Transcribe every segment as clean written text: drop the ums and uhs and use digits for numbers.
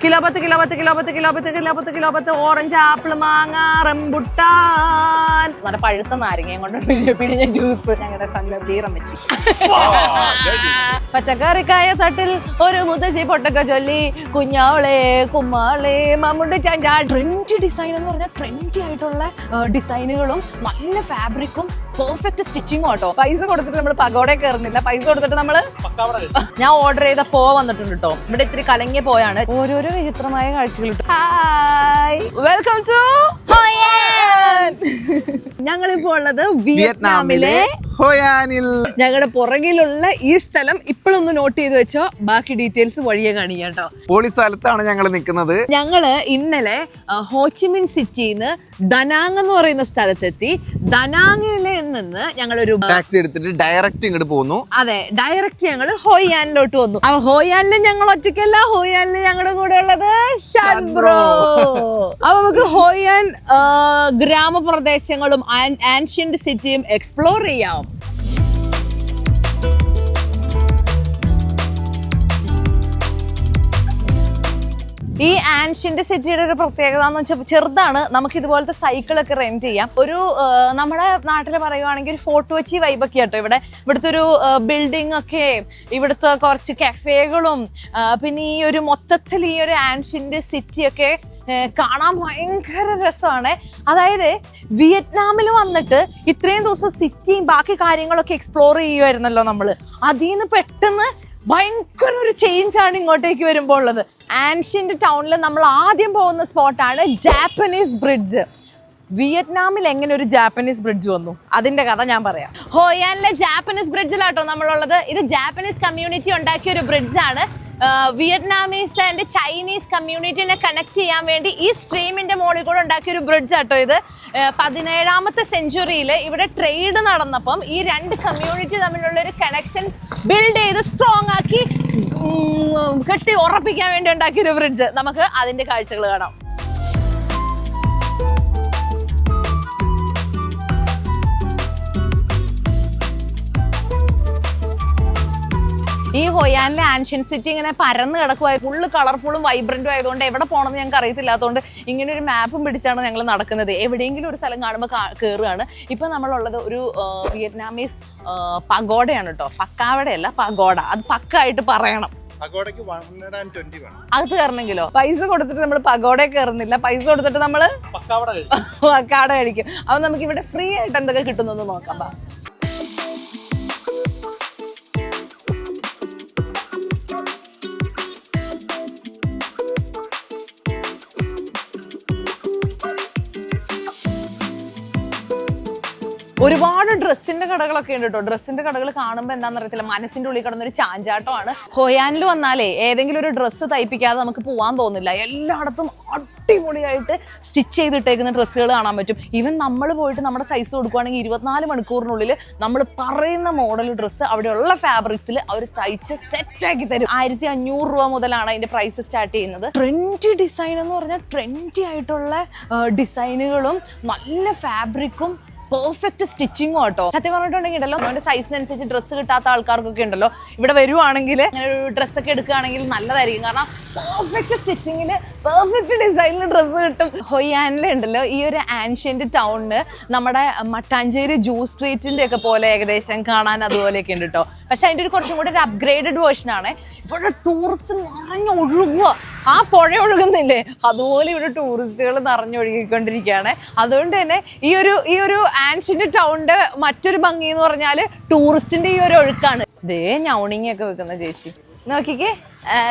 Kilo 10 orange apple മാങ്ങ rambutan നല്ല പഴുത്ത നാരങ്ങയും കൊണ്ട് പിഴിഞ്ഞ ജ്യൂസ് ഞങ്ങളുടെ സ്വന്തം ബീറമ്മച്ചി. പച്ചക്കറിക്കായ തട്ടിൽ ഒരു മുത്തശ്ശി പൊട്ടൊക്കെ ചൊല്ലി കുഞ്ഞാളെ കുമ്മാളെ മമ്മൂട്ടി ചാഞ്ചാ. ട്രെൻഡി ഡിസൈൻ എന്ന് പറഞ്ഞാൽ ട്രെൻഡി ആയിട്ടുള്ള ഡിസൈനുകളും നല്ല ഫാബ്രിക്കും പെർഫെക്റ്റ് സ്റ്റിച്ചിങ്ങും കേട്ടോ. പൈസ കൊടുത്തിട്ട് നമ്മൾ പകോടെ കയറുന്നില്ല, പൈസ കൊടുത്തിട്ട് നമ്മള് ഞാൻ ഓർഡർ ചെയ്ത പോ വന്നിട്ടുണ്ട് കേട്ടോ. ഇവിടെ ഇത്തിരി കലങ്ങിയ പോയാണ്. ഓരോരോ വിചിത്രമായ കാഴ്ചകൾ. Hi, welcome to Hoi An. ഞങ്ങളിപ്പോ ഉള്ളത് വിയറ്റ്നാമിലെ ഹോയാനിൽ. ഞങ്ങളുടെ പുറകിലുള്ള ഈ സ്ഥലം ഇപ്പോഴൊന്ന് നോട്ട് ചെയ്ത് വെച്ചോ, ബാക്കി ഡീറ്റെയിൽസ് വഴിയെ കാണിക്കാം കേട്ടോ. പോളി സ്ഥലത്താണ് ഞങ്ങൾ നിൽക്കുന്നത്. ഞങ്ങള് ഇന്നലെ ഹോച്ചിമിൻ സിറ്റിന്ന് ദനാങ് എന്ന് പറയുന്ന സ്ഥലത്തെത്തി. ദനാങ്ങിലെ നിന്ന് ഞങ്ങളൊരു ടാക്സി എടുത്തിട്ട് ഡയറക്റ്റ് ഇങ്ങോട്ട് പോന്നു. അതെ, ഡയറക്റ്റ് ഞങ്ങൾ ഹോയാനിലോട്ട് വന്നു. അപ്പൊ ഹോയാനിൽ ഞങ്ങൾ ഒറ്റയ്ക്കല്ല, ഹോയാനിൽ ഞങ്ങളുടെ കൂടെ ഉള്ളത് ഷാൻ ബ്രോ. അപ്പൊ നമുക്ക് ഹോയാൻ ഗ്രാമപ്രദേശങ്ങളും ആൻഷ്യന്റ് സിറ്റിയും എക്സ്പ്ലോർ ചെയ്യാം. ഈ ആൻഷ്യന്റ് സിറ്റിയുടെ ഒരു പ്രത്യേകത എന്ന് വെച്ചാൽ ചെറുതാണ്. നമുക്ക് ഇതുപോലത്തെ സൈക്കിളൊക്കെ റെന്റ് ചെയ്യാം. ഒരു നമ്മുടെ നാട്ടിൽ പറയുവാണെങ്കിൽ ഒരു ഫോർട്ട് കൊച്ചി വൈബൊക്കെ ആട്ടോ ഇവിടെ. ഇവിടുത്തെ ഒരു ബിൽഡിംഗ് ഒക്കെ, ഇവിടുത്തെ കുറച്ച് കഫേകളും, പിന്നെ ഈ ഒരു മൊത്തത്തിൽ ഈ ഒരു ആൻഷ്യന്റ് സിറ്റിയൊക്കെ കാണാൻ ഭയങ്കര രസമാണ്. അതായത് വിയറ്റ്നാമിൽ വന്നിട്ട് ഇത്രയും ദിവസം സിറ്റിയും ബാക്കി കാര്യങ്ങളൊക്കെ എക്സ്പ്ലോർ ചെയ്യുമായിരുന്നല്ലോ നമ്മള്. അതിൽ നിന്ന് പെട്ടെന്ന് ഭയങ്കര ഒരു ചേഞ്ച് ആണ് ഇങ്ങോട്ടേക്ക് വരുമ്പോൾ ഉള്ളത്. ആൻഷ്യന്റ് ടൗണിൽ നമ്മൾ ആദ്യം പോകുന്ന സ്പോട്ടാണ് ജാപ്പനീസ് ബ്രിഡ്ജ്. വിയറ്റ്നാമിൽ എങ്ങനെ ഒരു ജാപ്പനീസ് ബ്രിഡ്ജ് വന്നു, അതിന്റെ കഥ ഞാൻ പറയാം. ഹോയാനിലെ ജാപ്പനീസ് ബ്രിഡ്ജിലാട്ടോ നമ്മളുള്ളത്. ഇത് ജാപ്പനീസ് കമ്മ്യൂണിറ്റി ഉണ്ടാക്കിയ ഒരു ബ്രിഡ്ജാണ്. വിയറ്റ്നാമീസ് ആൻഡ് ചൈനീസ് കമ്മ്യൂണിറ്റിനെ കണക്ട് ചെയ്യാൻ വേണ്ടി ഈ സ്ട്രീമിന്റെ മുകളിൽ കൂടെ ഉണ്ടാക്കിയ ഒരു ബ്രിഡ്ജ് ആട്ടോ ഇത്. 17ാമത്തെ സെഞ്ചുറിയിൽ ഇവിടെ ട്രേഡ് നടന്നപ്പം ഈ രണ്ട് കമ്മ്യൂണിറ്റി തമ്മിലുള്ള ഒരു കണക്ഷൻ ബിൽഡ് ചെയ്ത് സ്ട്രോങ് ആക്കി കെട്ടി ഉറപ്പിക്കാൻ വേണ്ടി ഉണ്ടാക്കിയ ഒരു ബ്രിഡ്ജ്. നമുക്ക് അതിന്റെ കാഴ്ചകൾ കാണാം. ഈ ഹോയാനിലെ ആൻഷ്യന്റ് സിറ്റി ഇങ്ങനെ പരന്ന് കിടക്കുവായി, ഫുള്ള് കളർഫുള്ളും വൈബ്രന്റും ആയതുകൊണ്ട് എവിടെ പോകണമെന്ന് ഞങ്ങൾക്ക് അറിയത്തില്ലാത്തതുകൊണ്ട് ഇങ്ങനെ ഒരു മാപ്പും പിടിച്ചാണ് ഞങ്ങൾ നടക്കുന്നത്. എവിടെയെങ്കിലും ഒരു സ്ഥലം കാണുമ്പോൾ കയറുകയാണ്. ഇപ്പം നമ്മളുള്ളത് ഒരു വിയറ്റ്നാമീസ് പഗോഡയാണ് കേട്ടോ. പക്കാവടയല്ല, പഗോഡ. അത് പക്കായിട്ട് പറയണം. അകത്ത് കയറണമെങ്കിലോ പൈസ കൊടുത്തിട്ട് നമ്മൾ പഗോഡ കയറുന്നില്ല, പൈസ കൊടുത്തിട്ട് നമ്മൾ പക്കാവട കഴിക്കും. അപ്പൊ നമുക്ക് ഇവിടെ ഫ്രീ ആയിട്ട് എന്തൊക്കെ കിട്ടുന്നു നോക്കാം. ഒരുപാട് ഡ്രസ്സിന്റെ കടകളൊക്കെ ഉണ്ട് കേട്ടോ. ഡ്രസ്സിന്റെ കടകൾ കാണുമ്പോൾ എന്താണെന്ന് അറിയത്തില്ല, മനസ്സിന്റെ ഉള്ളിൽ കിടന്നൊരു ചാഞ്ചാട്ടമാണ്. ഹോയാനിൽ വന്നാലേ ഏതെങ്കിലും ഒരു ഡ്രസ്സ് തയ്പ്പിക്കാതെ നമുക്ക് പോകാൻ തോന്നില്ല. എല്ലായിടത്തും അടിപൊളിയായിട്ട് സ്റ്റിച്ച് ചെയ്തിട്ടേക്കുന്ന ഡ്രസ്സുകൾ കാണാൻ പറ്റും. ഈവൻ നമ്മൾ പോയിട്ട് നമ്മുടെ സൈസ് കൊടുക്കുകയാണെങ്കിൽ 24 മണിക്കൂറിനുള്ളിൽ നമ്മൾ പറയുന്ന മോഡൽ ഡ്രസ്സ് അവിടെയുള്ള ഫാബ്രിക്സിൽ അവർ തയ്ച്ച് സെറ്റാക്കി തരും. 1500 രൂപ മുതലാണ് അതിന്റെ പ്രൈസ് സ്റ്റാർട്ട് ചെയ്യുന്നത്. ട്രെൻഡി ഡിസൈൻ എന്ന് പറഞ്ഞാൽ ട്രെൻഡി ആയിട്ടുള്ള ഡിസൈനുകളും നല്ല ഫാബ്രിക്കും പെർഫെക്റ്റ് സ്റ്റിച്ചിങ്ങും കേട്ടോ. സത്യം പറഞ്ഞിട്ടുണ്ടെങ്കിൽ ഉണ്ടല്ലോ, അവന്റെ സൈസിനനുസരിച്ച് ഡ്രസ്സ് കിട്ടാത്ത ആൾക്കാർക്കൊക്കെ ഉണ്ടല്ലോ ഇവിടെ വരുവാണെങ്കിൽ അങ്ങനെ ഒരു ഡ്രസ്സൊക്കെ എടുക്കുകയാണെങ്കിൽ നല്ലതായിരിക്കും. കാരണം പെർഫെക്റ്റ് സ്റ്റിച്ചിങ്ങിൽ പെർഫെക്റ്റ് ഡിസൈനിൽ ഡ്രസ്സ് കിട്ടും. ഹൊയാനിലുണ്ടല്ലോ ഈ ഒരു ആൻഷ്യന്റ് ടൗണിന് നമ്മുടെ മട്ടാഞ്ചേരി ജ്യൂസ് സ്ട്രീറ്റിന്റെ ഒക്കെ പോലെ ഏകദേശം കാണാൻ അതുപോലെയൊക്കെ ഉണ്ട് കേട്ടോ. പക്ഷെ അതിൻ്റെ ഒരു കുറച്ചും കൂടെ ഒരു അപ്ഗ്രേഡഡ് വേർഷനാണ്. ഇവിടെ ടൂറിസ്റ്റ് നിറഞ്ഞൊഴുകുക. ആ പുഴ ഒഴുകുന്നില്ലേ, അതുപോലെ ഇവിടെ ടൂറിസ്റ്റുകൾ നിറഞ്ഞൊഴുകിക്കൊണ്ടിരിക്കുകയാണ്. അതുകൊണ്ട് തന്നെ ഈ ഒരു ആൻഷ്യന്റ് ടൗണിന്റെ മറ്റൊരു ഭംഗി എന്ന് പറഞ്ഞാൽ ടൂറിസ്റ്റിന്റെ ഈ ഒരു ഒഴുക്കാണ്. ദേ ഞൗണിങ് ഒക്കെ വെക്കുന്ന ചേച്ചി നോക്കിക്കേ.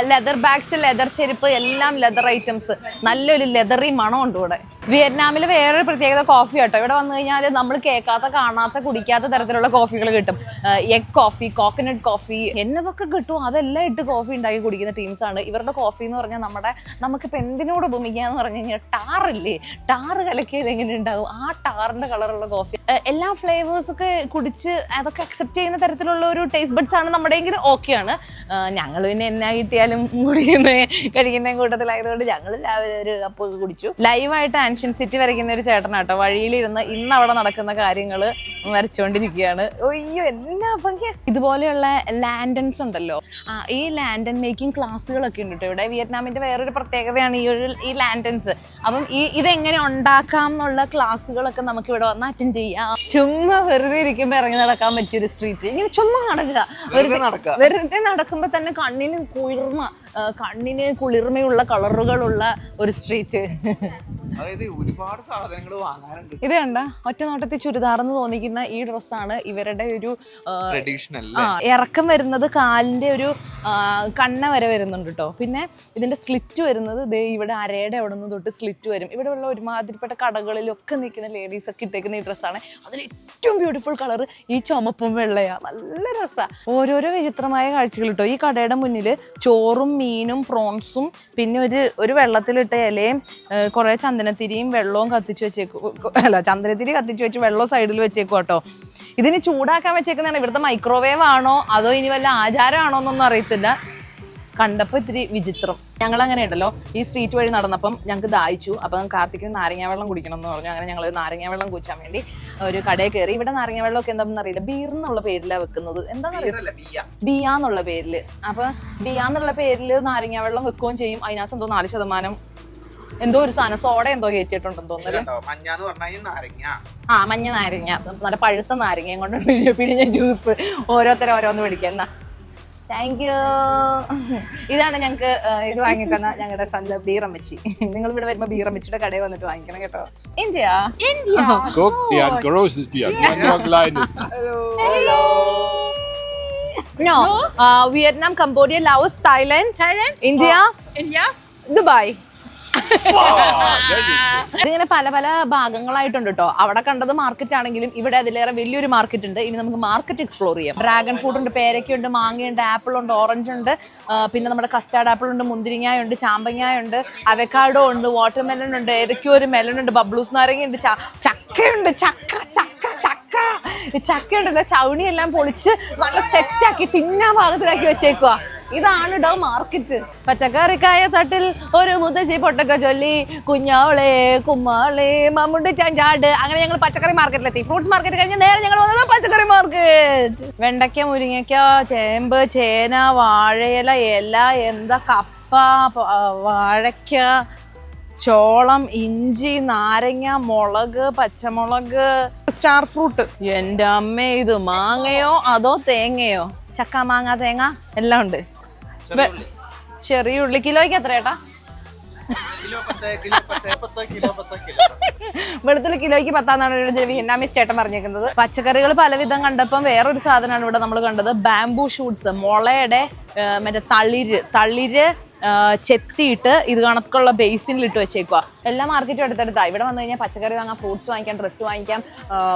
ലെതർ ബാഗ്സ്, ലെതർ ചെരുപ്പ്, എല്ലാം ലെതർ ഐറ്റംസ്. നല്ലൊരു ലെതറി മണമുണ്ട് ഇവിടെ. വിയറ്റ്നാമിൽ വേറൊരു പ്രത്യേകത കോഫി കേട്ടോ. ഇവിടെ വന്നു കഴിഞ്ഞാൽ നമ്മൾ കേൾക്കാത്ത, കാണാത്ത, കുടിക്കാത്ത തരത്തിലുള്ള കോഫികൾ കിട്ടും. എഗ് കോഫി, കോക്കനട്ട് കോഫി, എന്നതൊക്കെ കിട്ടും. അതെല്ലാം ഇട്ട് കോഫി ഉണ്ടാക്കി കുടിക്കുന്ന ടീംസാണ്. ഇവരുടെ കോഫി എന്ന് പറഞ്ഞാൽ നമുക്കിപ്പോൾ എന്തിനോട് ഉപമിക്കാന്ന് പറഞ്ഞു കഴിഞ്ഞാൽ ടാറില്ലേ, ടാറ് കലക്കിയാൽ എങ്ങനെ ഉണ്ടാവും, ആ ടാറിന്റെ കളറുള്ള കോഫി. എല്ലാ ഫ്ലേവേഴ്സൊക്കെ കുടിച്ച് അതൊക്കെ അക്സെപ്റ്റ് ചെയ്യുന്ന തരത്തിലുള്ള ഒരു ടേസ്റ്റ് ബഡ്സ് ആണ് നമ്മുടെയെങ്കിൽ ഓക്കെയാണ്. ഞങ്ങൾ പിന്നെ എന്നാ കിട്ടിയാലും കഴിക്കുന്ന കൂട്ടത്തിലായതുകൊണ്ട് ഞങ്ങൾ രാവിലെ ഒരു കപ്പ് കുടിച്ചു. ലൈവായിട്ട് ടെൻഷൻ സിറ്റി വരയ്ക്കുന്ന ഒരു ചേട്ടനാട്ടോ. വഴിയിലിരുന്ന് ഇന്ന് അവിടെ നടക്കുന്ന കാര്യങ്ങൾ വരച്ചുകൊണ്ടിരിക്കുകയാണ്. അയ്യോ എന്നാ ഭംഗി. ഇതുപോലെയുള്ള ലാൻഡൻസ് ഉണ്ടല്ലോ, ഈ ലാൻഡൻ മേക്കിംഗ് ക്ലാസ്സുകളൊക്കെ ഉണ്ട് കേട്ടോ ഇവിടെ. വിയറ്റ്നാമിന്റെ വേറൊരു പ്രത്യേകതയാണ് ഈ ലാൻഡൻസ്. അപ്പം ഇതെങ്ങനെ ഉണ്ടാക്കാം എന്നുള്ള ക്ലാസ്സുകളൊക്കെ നമുക്ക് ഇവിടെ വന്ന് അറ്റൻഡ് ചെയ്യാം. ചുമ്മാ വെറുതെ ഇരിക്കുമ്പോൾ ഇറങ്ങി നടക്കാൻ പറ്റിയൊരു സ്ട്രീറ്റ്. ഇങ്ങനെ ചുമ്മാ നടക്കുക, വെറുതെ നടക്കുമ്പോൾ തന്നെ കണ്ണിന് കുളിർമയുള്ള കളറുകളുള്ള ഒരു സ്ട്രീറ്റ്. ഒരുപാട് സാധനങ്ങൾ വാങ്ങാനുണ്ട്. ഇത് കണ്ട ഒറ്റ നോട്ടത്തിൽ ചുരിദാറെന്ന് തോന്നിക്കുന്ന ഈ ഡ്രസ്സാണ് ഇവരുടെ ഒരു ട്രഡീഷണൽ. ഇറക്കം വരുന്നത് കാലിന്റെ ഒരു കണ്ണ വരെ വരുന്നുണ്ട് കേട്ടോ. പിന്നെ ഇതിന്റെ സ്ലിറ്റ് വരുന്നത് ദേ ഇവിടെ അരയുടെ അവിടെ നിന്ന് തൊട്ട് സ്ലിറ്റ് വരും. ഇവിടെ ഉള്ള ഒരുമാതിരിപ്പെട്ട കടകളിലൊക്കെ നിൽക്കുന്ന ലേഡീസ് ഒക്കെ ഇട്ടേക്കുന്ന ഈ ഡ്രസ്സാണ്. അതിൽ ഏറ്റവും ബ്യൂട്ടിഫുൾ കളർ ഈ ചുമപ്പും വെള്ളയാ. നല്ല രസമാണ്. ഓരോരോ വിചിത്രമായ കാഴ്ചകൾ കേട്ടോ. ഈ കടയുടെ മുന്നിൽ ചോറും മീനും പ്രോൺസും പിന്നെ ഒരു വെള്ളത്തിലിട്ട ഇലയും കുറെ ചന്ദനത്തിരിയും വെള്ളവും കത്തിച്ച് വെച്ചേക്കും. ചന്ദനത്തിരി കത്തിച്ച് വെച്ച് വെള്ളം സൈഡിൽ വെച്ചേക്കും കേട്ടോ. ഇതിന് ചൂടാക്കാൻ വെച്ചേക്കുന്നതാണ്. ഇവിടുത്തെ മൈക്രോവേവ് ആണോ അതോ ഇനി വല്ല ആചാരമാണോ എന്നൊന്നും അറിയത്തില്ല. കണ്ടപ്പോൾ ഇത്തിരി വിചിത്രം. ഞങ്ങൾ അങ്ങനെ ഉണ്ടല്ലോ ഈ സ്ട്രീറ്റ് വഴി നടന്നപ്പം ഞങ്ങൾക്ക് ദാഹിച്ചു. അപ്പം കാർത്തിക്കിന് നാരങ്ങ വെള്ളം കുടിക്കണം എന്ന് പറഞ്ഞു. അങ്ങനെ ഞങ്ങൾ നാരങ്ങ വെള്ളം കുടിച്ചാൻ വേണ്ടി ഒരു കടയിൽ കയറി. ഇവിടെ നാരങ്ങ വെള്ളമൊക്കെ എന്താണെന്ന് അറിയില്ല, ബീർ എന്നുള്ള പേരിലാണ് വെക്കുന്നത്. എന്താണെന്നറിയില്ല, ബിയാന്നുള്ള പേരിൽ. അപ്പൊ ബിയാന്നുള്ള പേരിൽ നാരങ്ങ വെള്ളം വെക്കുകയും ചെയ്യും. അതിനകത്ത് എന്തോ 4% എന്തോ ഒരു സാധനം സോഡ എന്തോ കയറ്റിയിട്ടുണ്ടെന്ന് തോന്നുന്നു. മഞ്ഞ നാരങ്ങ, നല്ല പഴുത്ത നാരങ്ങയും കൊണ്ട് പിഴിഞ്ഞ ജ്യൂസ്. ഓരോന്ന് പിടിക്കുന്ന. Thank you. ഇതാണ് ഞങ്ങൾക്ക് ഇത് വാങ്ങിത്തന്ന ഞങ്ങളുടെ സ്വന്തം ബീറമ്മച്ചി. നിങ്ങൾ ഇവിടെ വരുമ്പോ ബീറമ്മച്ചിയുടെ കടയിൽ വന്നിട്ട് വാങ്ങിക്കണം കേട്ടോ. India No. Vietnam, Cambodia, Laos, Thailand, India, Dubai. ഇതിങ്ങനെ പല പല ഭാഗങ്ങളായിട്ടുണ്ട് കേട്ടോ. അവിടെ കണ്ടത് മാർക്കറ്റ് ആണെങ്കിലും ഇവിടെ അതിലേറെ വലിയൊരു മാർക്കറ്റ് ഉണ്ട്. ഇനി നമുക്ക് മാർക്കറ്റ് എക്സ്പ്ലോർ ചെയ്യാം. ഡ്രാഗൺ ഫ്രൂട്ട് ഉണ്ട്, പേരയ്ക്കുണ്ട്, മാങ്ങയുണ്ട്, ആപ്പിൾ ഉണ്ട്, ഓറഞ്ച് ഉണ്ട്, പിന്നെ നമ്മുടെ കസ്റ്റാർഡ് ആപ്പിൾ ഉണ്ട്, മുന്തിരിങ്ങായുണ്ട്, ചാമ്പങ്ങായുണ്ട്, അവക്കാഡോ ഉണ്ട്, വാട്ടർമെലൺ ഉണ്ട്, ഏതൊക്കെയോ ഒരു മെലൺ ഉണ്ട്, ബബ്ലൂസ് നാരങ്ങയുണ്ട്, ചക്കയുണ്ട്. ചക്കയുണ്ടല്ലോ, ചവണിയെല്ലാം പൊളിച്ച് നല്ല സെറ്റാക്കി തിന്നാ ഭാഗത്തിലാക്കി വെച്ചേക്കുക. ഇതാണ് ഡോ മാർക്കറ്റ്. പച്ചക്കറിക്കായ തട്ടിൽ ഒരു മുത്തശ്ശി പൊട്ടൊക്കെ ചൊല്ലി കുഞ്ഞാവളെ കുമ്മാളെ മമ്മുണ്ടി ചാഞ്ചാട്. അങ്ങനെ ഞങ്ങൾ പച്ചക്കറി മാർക്കറ്റിലെത്തി. ഫ്രൂട്ട്സ് മാർക്കറ്റ് കഴിഞ്ഞ് നേരെ ഞങ്ങൾ വന്നത് പച്ചക്കറി മാർക്കറ്റ്. വെണ്ടയ്ക്ക, മുരിങ്ങയ്ക്ക, ചേമ്പ്, ചേന, വാഴയില, എന്താ കപ്പ, വാഴയ്ക്ക, ചോളം, ഇഞ്ചി, നാരങ്ങ, മുളക്, പച്ചമുളക്, സ്റ്റാർ ഫ്രൂട്ട്. എൻ്റെ അമ്മേ, ഇത് മാങ്ങയോ അതോ തേങ്ങയോ? ചക്ക, മാങ്ങ, തേങ്ങ എല്ലാം ഉണ്ട്. ചെറിയ ഉള്ളി കിലോയ്ക്ക് എത്ര ഏട്ടാ? വെളുത്തുള്ളി കിലോയ്ക്ക് 10 വിയറ്റ്നാമീസ് ചേട്ടൻ പറഞ്ഞേക്കുന്നത്. പച്ചക്കറികൾ പലവിധം കണ്ടപ്പം വേറൊരു സാധനമാണ് ഇവിടെ നമ്മൾ കണ്ടത്. ബാംബൂ ഷൂട്ട്സ്, മുളയുടെ മറ്റേ തളിര് ചെത്തിയിട്ട് ഇത് കണക്കുള്ള ബേസിനിലിട്ട് വെച്ചേക്കുക. എല്ലാ മാർക്കറ്റും അടുത്തടുത്താണ്. ഇവിടെ വന്നു കഴിഞ്ഞാൽ പച്ചക്കറി വാങ്ങാം, ഫ്രൂട്ട്സ് വാങ്ങിക്കാം, ഡ്രസ്സ് വാങ്ങിക്കാം,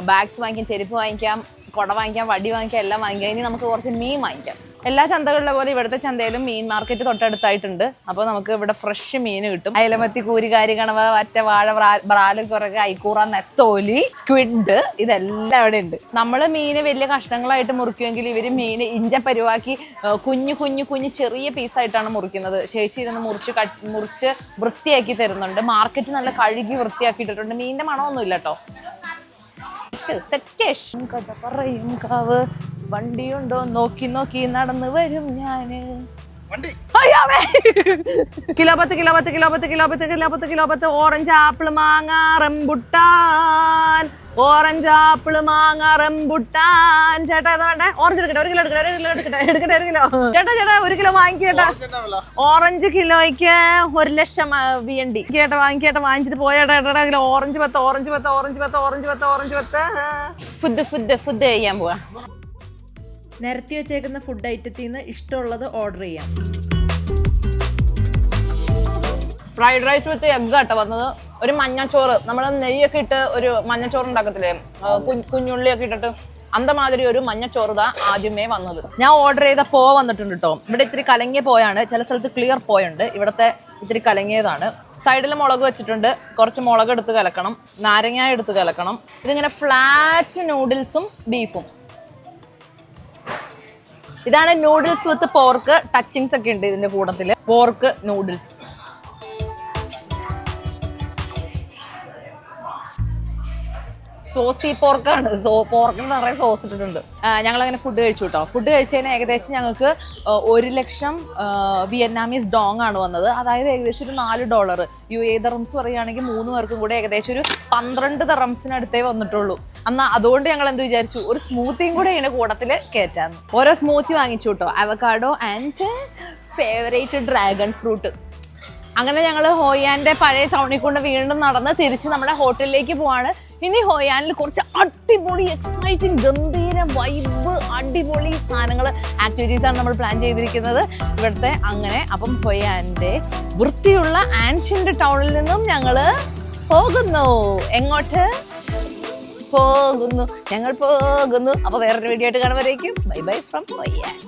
ബാഗ്സ് വാങ്ങിക്കാം, ചെരുപ്പ് വാങ്ങിക്കാം, കുട വാങ്ങിക്കാം, വടി വാങ്ങിക്കാം, എല്ലാം വാങ്ങിക്കാം. ഇനി നമുക്ക് കുറച്ച് മീൻ വാങ്ങിക്കാം. എല്ലാ ചന്തകളിലെ പോലെ ഇവിടുത്തെ ചന്തയിലും മീൻ മാർക്കറ്റ് തൊട്ടടുത്തായിട്ടുണ്ട്. അപ്പോൾ നമുക്ക് ഇവിടെ ഫ്രഷ് മീൻ കിട്ടും. അയലമത്തി, കൂരികാരി, കണവ, വറ്റ, വാഴ, ബ്രാല്, കുറക്, ഐക്കൂറ, നെത്തോലി, സ്ക്വിഡ്, ഇതെല്ലാം ഇവിടെ ഉണ്ട്. നമ്മൾ മീന് വലിയ കഷ്ണങ്ങളായിട്ട് മുറിക്കുമെങ്കിൽ ഇവര് മീൻ ഇഞ്ച പരുവാക്കി കുഞ്ഞു ചെറിയ പീസായിട്ടാണ് മുറിക്കുന്നത്. ചേച്ചി ഇരുന്ന് മുറിച്ച് വൃത്തിയാക്കി തരുന്നുണ്ട്. മാർക്കറ്റ് നല്ല കഴുകി വൃത്തിയാക്കിയിട്ടുണ്ട്. മീനിന്റെ മണമൊന്നും ഇല്ല കേട്ടോ. കഥ പറയും കാവ്, വണ്ടിയുണ്ടോ നോക്കി നടന്നു വരും ഞാന്. കിലോ 10 ഓറഞ്ച്, ആപ്പിൾ, മാങ്ങ, റംബുട്ടാൻ. ഓറഞ്ച്, ആപ്പിൾ, മാങ്ങ, റംബുട്ടാൻ. ചേട്ടാ ഏതാ വേണ്ടേ? ഓറഞ്ച് എടുക്കട്ടെ? 1 കിലോ എടുക്കട്ടെ. 1 കിലോ ചേട്ടാ 1 കിലോ വാങ്ങിക്കേട്ടാ. ഓറഞ്ച് കിലോയ്ക്ക് 1,00,000 VND. കേട്ടാ വാങ്ങിച്ചിട്ട് പോയേട്ടാ. Kilo orange 10. ഫുഡ് കഴിയാൻ പോവാ. നിരത്തി വെച്ചേക്കുന്ന ഫുഡ് ഐറ്റത്തിൽ നിന്ന് ഇഷ്ടമുള്ളത് ഓർഡർ ചെയ്യാം. ഫ്രൈഡ് റൈസ് വിത്ത് എഗ് ആട്ടോ വന്നത്. ഒരു മഞ്ഞച്ചോറ്, നമ്മൾ നെയ്യൊക്കെ ഇട്ട് ഒരു മഞ്ഞച്ചോറ് ഉണ്ടാക്കത്തില്ലേ, കുഞ്ഞുള്ളിയൊക്കെ ഇട്ടിട്ട് അന്തമാതിരി ഒരു മഞ്ഞച്ചോറുതാ ആദ്യമേ വന്നത്. ഞാൻ ഓർഡർ ചെയ്ത പോ വന്നിട്ടുണ്ട് കേട്ടോ. ഇവിടെ ഇത്തിരി കലങ്ങിയ പോയാണ്, ചില സ്ഥലത്ത് ക്ലിയർ പോയുണ്ട്. ഇവിടുത്തെ ഇത്തിരി കലങ്ങിയതാണ്. സൈഡിൽ മുളക് വെച്ചിട്ടുണ്ട്. കുറച്ച് മുളക് എടുത്ത് കലക്കണം, നാരങ്ങ എടുത്ത് കലക്കണം. ഇതിങ്ങനെ ഫ്ലാറ്റ് നൂഡിൽസും ബീഫും. ഇതാണ് നൂഡിൽസ് വിത്ത് പോർക്ക്. ടച്ചിങ്സ് ഒക്കെ ഉണ്ട് ഇതിന്റെ കൂട്ടത്തില്. Pork noodles. സോസി പോർക്കാണ്. പോർക്കിന് നിറയെ സോസ് ഇട്ടിട്ടുണ്ട്. ഞങ്ങൾ അങ്ങനെ ഫുഡ് കഴിച്ചു കേട്ടോ. ഫുഡ് കഴിച്ചതിന് ഏകദേശം ഞങ്ങൾക്ക് 1 ലക്ഷം വിയറ്റ്നാമീസ് ഡോങ് ആണ് വന്നത്. അതായത് ഏകദേശം ഒരു $4. UAE ദറംസ് പറയുകയാണെങ്കിൽ 3 പേർക്കും കൂടെ ഏകദേശം ഒരു 12 ദറംസിനടുത്തേ വന്നിട്ടുള്ളൂ. എന്നാൽ അതുകൊണ്ട് ഞങ്ങൾ എന്ത് വിചാരിച്ചു, ഒരു സ്മൂത്തിയും കൂടെ ഇതിന്റെ കൂട്ടത്തിൽ കയറ്റാന്ന്. ഓരോ സ്മൂത്തി വാങ്ങിച്ചു കേട്ടോ. Avocado and favourite dragon fruit. അങ്ങനെ ഞങ്ങൾ ഹോയാന്റെ പഴയ ടൗണിൽ കൊണ്ട് വീണ്ടും നടന്ന് തിരിച്ച് നമ്മുടെ ഹോട്ടലിലേക്ക് പോവാണ്. ഇനി ഹോയാനിൽ കുറച്ച് അടിപൊളി എക്സൈറ്റിംഗ് ഗംഭീര വൈബ് അടിപൊളി സാധനങ്ങൾ ആക്ടിവിറ്റീസ് ആണ് നമ്മൾ പ്ലാൻ ചെയ്തിരിക്കുന്നത് ഇവിടുത്തെ. അങ്ങനെ അപ്പം ഹോയാന്റെ വൃത്തിയുള്ള ആൻഷ്യന്റ് ടൗണിൽ നിന്നും ഞങ്ങൾ പോകുന്നു. എങ്ങോട്ട് പോകുന്നു? ഞങ്ങൾ പോകുന്നു. അപ്പോൾ വേറൊരു വീഡിയോ ആയിട്ട് കാണുമ്പോഴേക്കും ബൈ ബൈ ഫ്രം ഹോയാൻ.